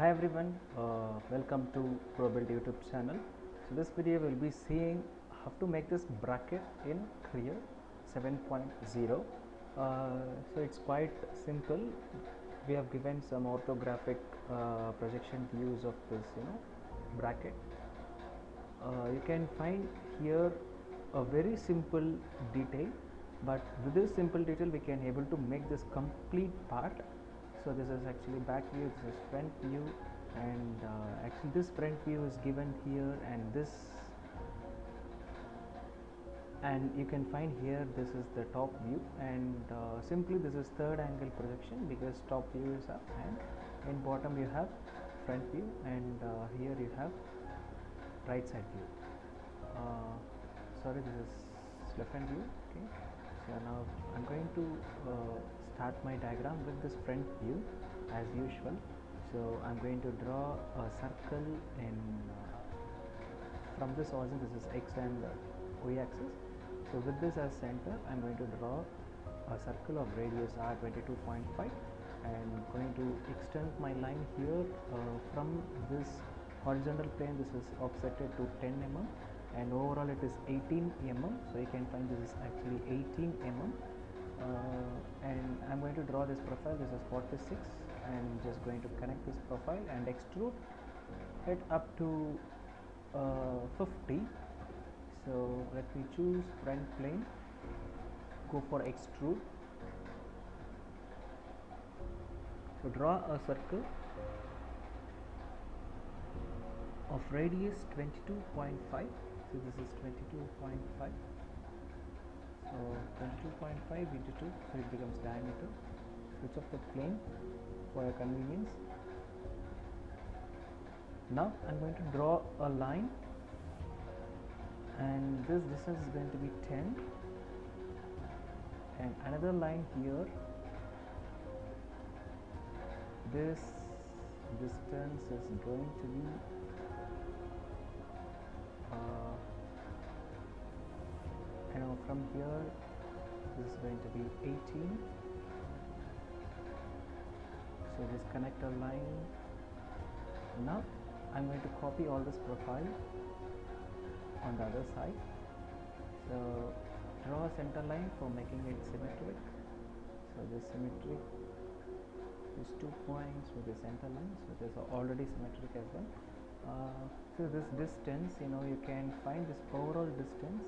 Hi everyone, welcome to ProBuild YouTube channel. So this video will be seeing how to make this bracket in Creo 7.0. So it's quite simple. We have given some orthographic projection views of this bracket. You can find here a very simple detail, but with this simple detail we can able to make this complete part. So this is actually back view, this is front view, and actually this front view is given here, and you can find here this is the top view, and simply this is third angle projection because top view is up and in bottom you have front view, and here you have right side view. Sorry, this is left hand view. Okay, so now I'm going to start my diagram with this front view as usual. So I'm going to draw a circle in from this origin. This is x and y axis. So with this as center, I'm going to draw a circle of radius r 22.5 and going to extend my line here from this horizontal plane. This is offsetted to 10 mm and overall it is 18 mm. So you can find this is actually 18 mm. And I'm going to draw this profile. This is 46 and just going to connect this profile and extrude it up to 50. So let me choose front plane, go for extrude. So draw a circle of radius 22.5. So this is 22.5. So 22.5 into 2, so it becomes diameter. Switch off the plane for your convenience. Now I'm going to draw a line, and this distance is going to be 10, and another line here. This distance is going to be from here this is going to be 18. So just connect a line. Now I'm going to copy all this profile on the other side. So draw a center line for making it symmetric. So this symmetric, these 2 points with the center line, so this are already symmetric as well. So this distance, you can find this overall distance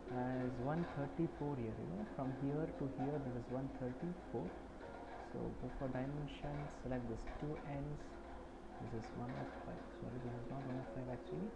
as 134 here. From here to here there is 134. So go for dimensions, select this 2 ends. This is 105. Sorry, this is not 105 actually.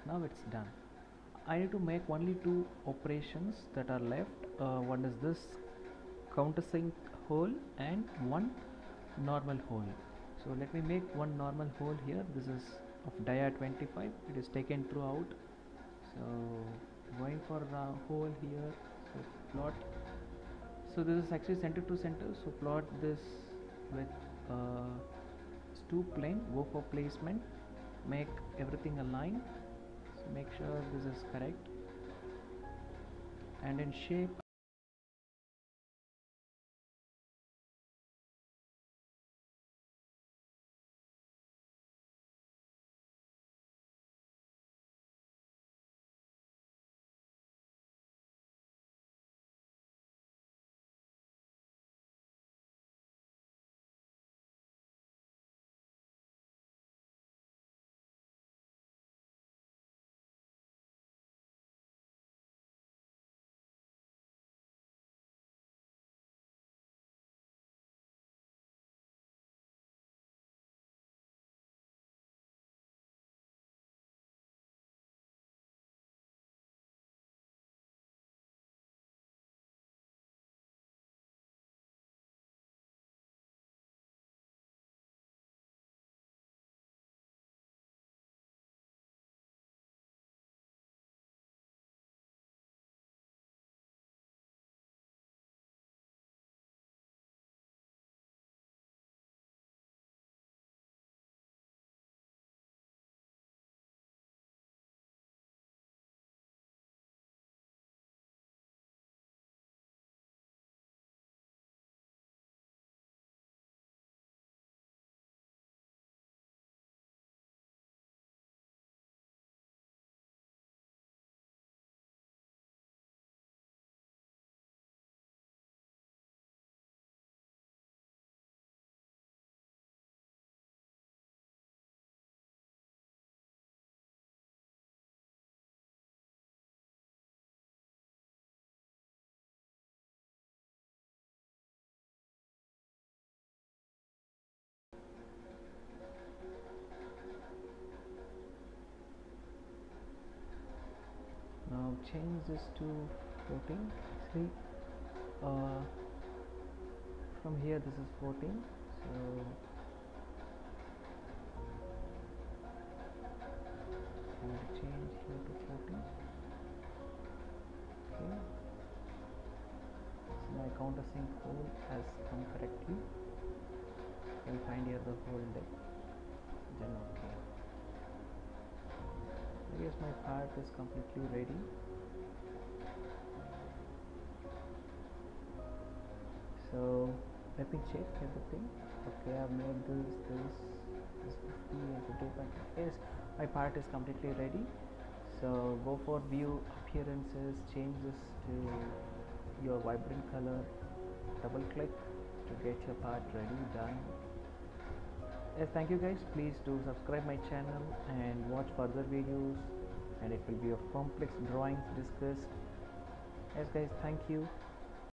Now it's done. I need to make only two operations that are left. One is this countersink hole and one normal hole. So let me make one normal hole here. This is of dia 25. It is taken throughout. So going for a hole here. So plot. So this is actually center to center. So plot this with stoop plane. Go for placement. Make everything align. So make sure this is correct. And in shape, now change this to 14. See, uh, from here this is 14. So I will change here to 14. Okay. So my countersink hole has come correctly. I will find here the hole depth. Then okay. I guess my part is completely ready. So let me check everything. Okay, I've made this 50 and 55. Yes, my part is completely ready. So go for view appearances, change this to your vibrant color, double click to get your part ready, done. Yes, thank you guys. Please do subscribe my channel and watch further videos, and it will be of complex drawings discussed. Yes guys, thank you.